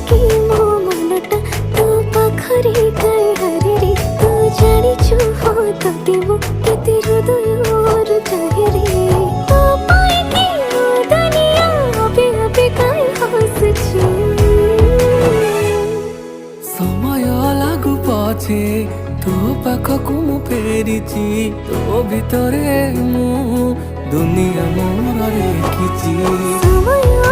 कि मो मनटा तो पाखरे काई हरे तू जानिछु हो तते मो केते हृदय चाहे रे तो पाई कि मो दुनिया अबे अबे काई हसछु समय लागू पछे तो पाखकु मु फेरिची तो भितरे मु दुनिया मोर रेखिची समय